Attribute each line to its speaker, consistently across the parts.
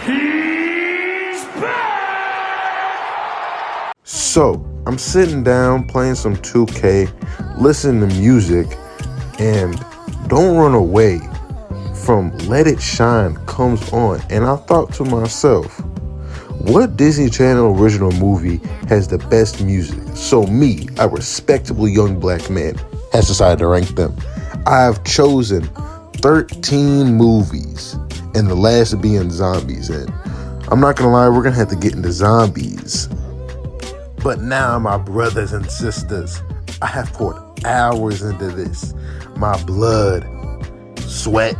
Speaker 1: He's back!
Speaker 2: So, I'm sitting down playing some 2K, listening to music, and Don't Run Away from Let It Shine comes on. And I thought to myself, what Disney Channel original movie has the best music? So me, a respectable young black man, has decided to rank them. I have chosen 13 movies, and the last being zombies. And I'm not gonna lie, we're gonna have to get into zombies. But now, my brothers and sisters, I have poured hours into this. My blood, sweat,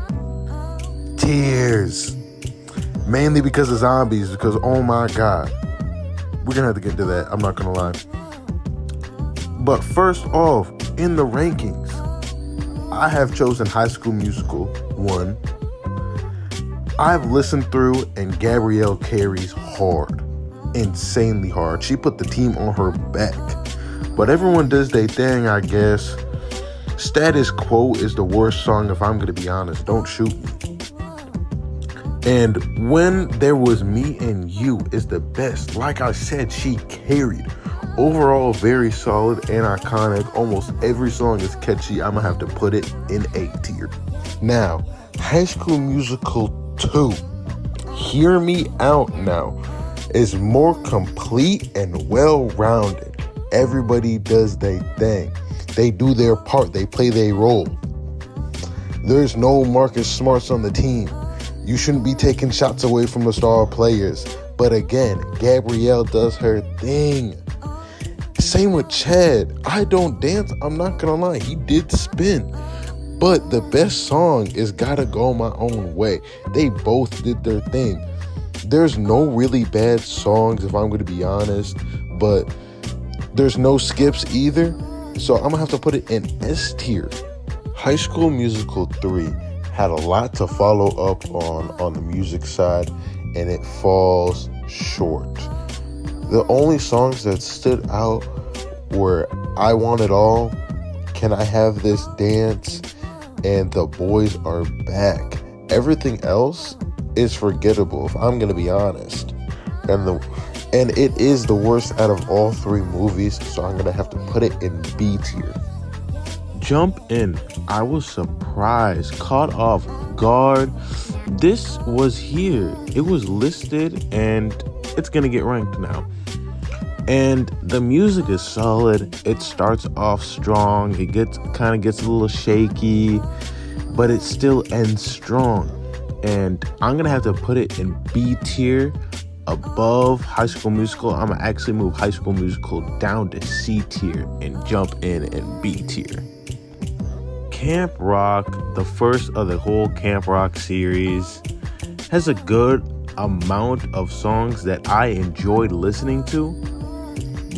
Speaker 2: tears. Mainly because of zombies, because oh my God. We're gonna have to get into that, I'm not gonna lie. But first off, in the rankings, I have chosen High School Musical 1. I've listened through, and Gabrielle carries hard. Insanely hard. She put the team on her back. But everyone does their thing, I guess. Status Quo is the worst song, if I'm gonna be honest. Don't shoot me. And When There Was Me and You is the best. Like I said, she carried. Overall, very solid and iconic. Almost every song is catchy. I'm gonna have to put it in A tier. Now, High School Musical 2. Hear me out now. Is more complete and well-rounded. Everybody does their thing. They do their part. They play their role. There's no Marcus Smarts on the team. You shouldn't be taking shots away from the star players. But again, Gabrielle does her thing. Same with Chad. I don't dance. I'm not gonna lie. He did spin. But the best song is Gotta Go My Own Way. They both did their thing. There's no really bad songs, if I'm going to be honest. But there's no skips either. So I'm going to have to put it in S tier. High School Musical 3 had a lot to follow up on the music side, and it falls short. The only songs that stood out were I Want It All, Can I Have This Dance, and The Boys Are Back. Everything else is forgettable, if I'm gonna be honest. And it is the worst out of all three movies, so I'm gonna have to put it in B tier. Jump In. I was surprised, caught off guard. This was here. It was listed, and it's gonna get ranked now. And the music is solid. It starts off strong. It gets a little shaky, but it still ends strong. And I'm gonna have to put it in B tier above High School Musical. I'm gonna actually move High School Musical down to C tier and Jump In B tier. Camp Rock, the first of the whole Camp Rock series, has a good amount of songs that I enjoyed listening to.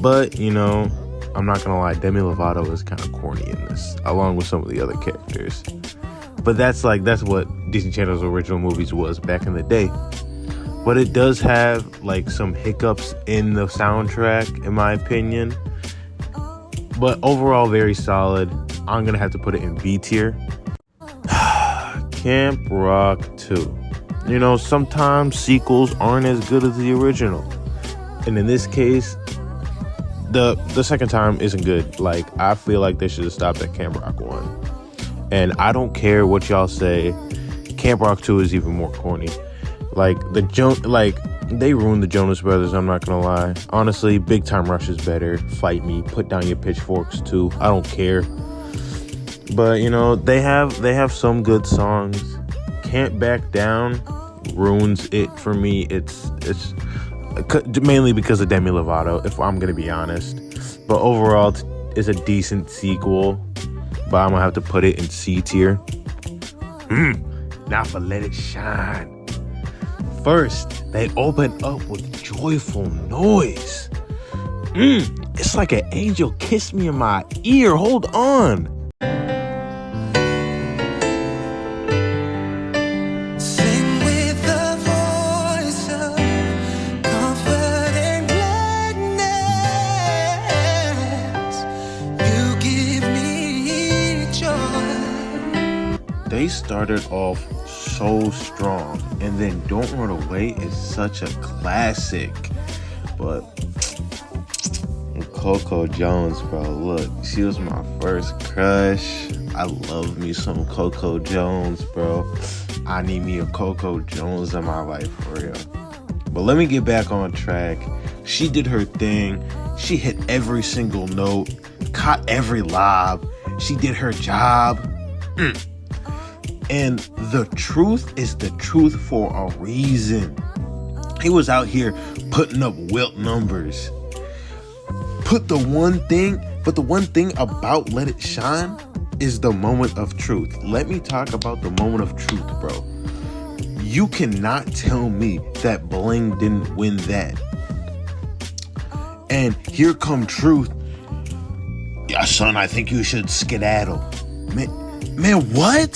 Speaker 2: But, I'm not gonna lie, Demi Lovato is kind of corny in this, along with some of the other characters. But that's what Disney Channel's original movies was back in the day. But it does have some hiccups in the soundtrack, in my opinion. But overall, very solid. I'm gonna have to put it in B tier. Camp Rock 2. Sometimes sequels aren't as good as the original. And in this case, the second time isn't good. I feel like they should have stopped at Camp Rock 1. And I don't care what y'all say, Camp Rock 2 is even more corny. They ruined the Jonas Brothers, I'm not gonna lie. Honestly, Big Time Rush is better. Fight me, put down your pitchforks too. I don't care. But they have some good songs. Can't Back Down ruins it for me. It's mainly because of Demi Lovato, if I'm gonna be honest. But overall, it's a decent sequel. But I'm gonna have to put it in C tier. Now for Let It Shine. First, they open up with Joyful Noise. It's like an angel kissed me in my ear. Hold on.
Speaker 3: Sing with the voice of comfort and gladness. You give me joy.
Speaker 2: They started off so strong. And then Don't Run Away is such a classic. But Coco Jones, bro, look, she was my first crush. I love me some Coco Jones, bro. I need me a Coco Jones in my life, for real. But let me get back on track. She did her thing. She hit every single note, caught every lob. She did her job. And the truth is the truth for a reason. He was out here putting up wilt numbers. But the one thing about Let It Shine is the moment of truth. Let me talk about the moment of truth, bro. You cannot tell me that Bling didn't win that. And Here Come Truth. Yeah, son, I think you should skedaddle. Man, what?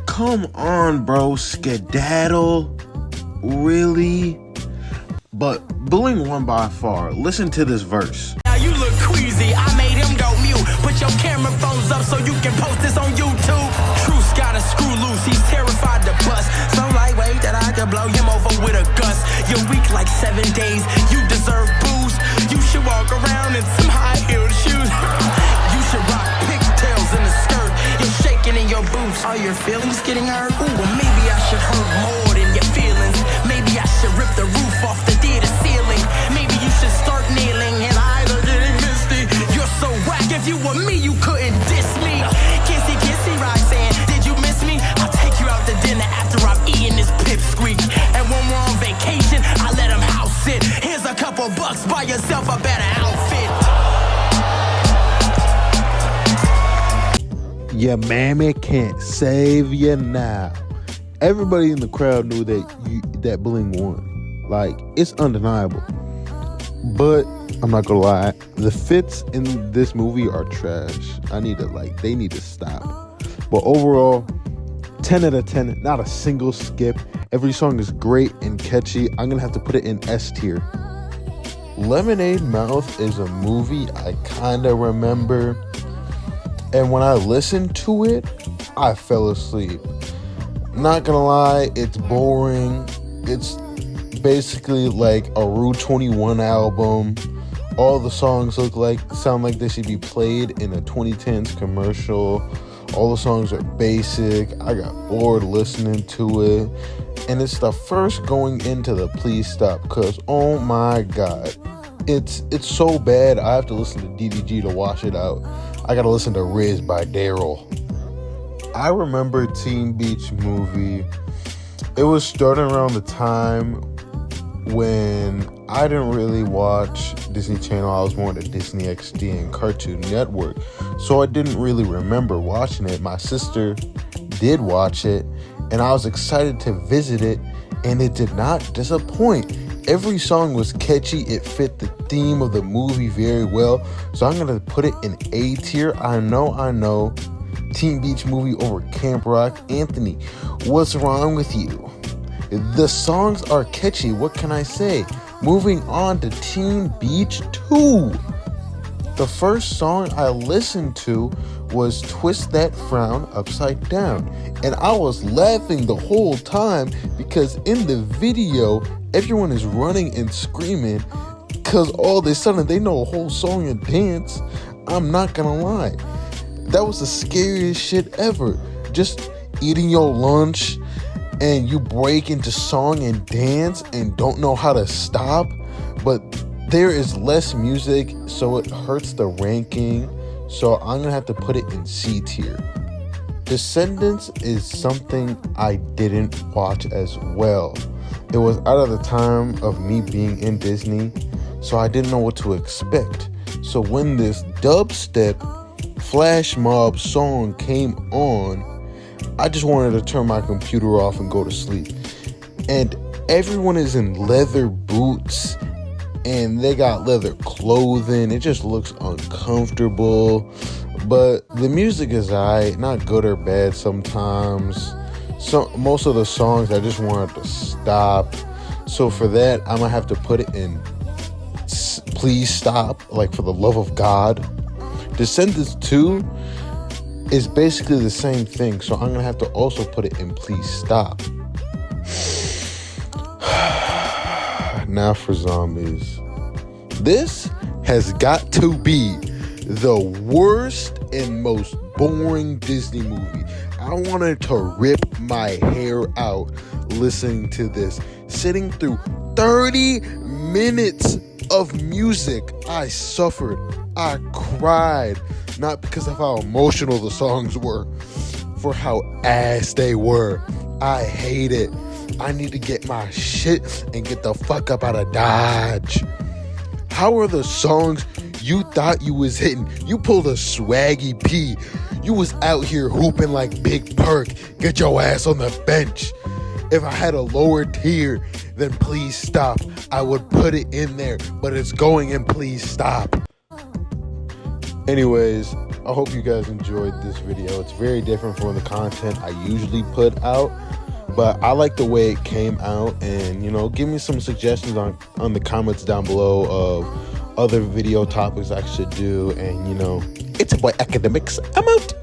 Speaker 2: Come on, bro. Skedaddle? Really? But Bling won by far. Listen to this verse.
Speaker 1: Now you look queasy, I made him go mute. Put your camera phones up so you can post this on YouTube. Truth's got a screw loose, he's terrified to bust. So lightweight that I could blow him over with a gust. You're weak like 7 days, you deserve booze. You should walk around in some high-heeled shoes. You should rock pigtails in a skirt. You're shaking in your boots. Are your feelings getting hurt? Ooh, well maybe I should hurt more than your feelings. Maybe I should rip the roof off the theater ceiling. Maybe you should start kneeling and either getting misty. You're so whack, if you were me, you couldn't diss me. Kissy, kissy, Roxanne, did you miss me? I'll take you out to dinner after I've eaten this pipsqueak. And when we're on vacation, I let him house sit. Here's a couple bucks, buy yourself a better outfit.
Speaker 2: Your mammy can't save you now. Everybody in the crowd knew that Bling won. Like, it's undeniable. But I'm not gonna lie, the fits in this movie are trash. They need to stop. But overall, 10 out of 10, not a single skip. Every song is great and catchy. I'm gonna have to put it in S tier. Lemonade Mouth is a movie I kinda remember. And when I listened to it, I fell asleep. Not gonna lie, it's boring. It's basically like a Rue 21 album. All the songs sound like they should be played in a 2010s commercial. All the songs are basic. I got bored listening to it. And it's the first going into the Please Stop, cause oh my god. It's so bad I have to listen to DDG to wash it out. I gotta listen to Riz by Daryl. I remember Teen Beach Movie. It was starting around the time when I didn't really watch Disney Channel. I was more into Disney XD and Cartoon Network. So I didn't really remember watching it. My sister did watch it, and I was excited to visit it, and it did not disappoint. Every song was catchy. It fit the theme of the movie very well. So I'm going to put it in A tier. I know. Teen Beach Movie over Camp Rock. Anthony, what's wrong with you? The songs are catchy. What can I say? Moving on to Teen Beach 2. The first song I listened to was Twist That Frown Upside Down. And I was laughing the whole time because in the video, everyone is running and screaming because all of a sudden they know a whole song and dance. I'm not gonna lie. That was the scariest shit ever. Just eating your lunch and you break into song and dance and don't know how to stop. But there is less music, so it hurts the ranking. So I'm gonna have to put it in C tier. Descendants is something I didn't watch as well. It was out of the time of me being in Disney, so I didn't know what to expect. So when this dubstep flash mob song came on, I just wanted to turn my computer off and go to sleep. And everyone is in leather boots and they got leather clothing. It just looks uncomfortable. But the music is alright, not good or bad sometimes. So most of the songs I just wanted to stop. So for that, I'm gonna have to put it in Please Stop, like for the love of God. Descendants 2 is basically the same thing. So I'm gonna have to also put it in Please Stop. Now for Zombies. This has got to be the worst and most boring Disney movie. I wanted to rip my hair out listening to this. Sitting through 30 minutes of music, I suffered. I cried. Not because of how emotional the songs were, for how ass they were. I hate it. I need to get my shit and get the fuck up out of Dodge. How are the songs you thought you was hitting? You pulled a Swaggy P. You was out here hooping like Big Perk. Get your ass on the bench. If I had a lower tier, then Please Stop. I would put it in there, but it's going in Please Stop. Anyways, I hope you guys enjoyed this video. It's very different from the content I usually put out, but I like the way it came out. And, you know, give me some suggestions on the comments down below of other video topics I should do. And, you know, it's a boy Academics. I'm out.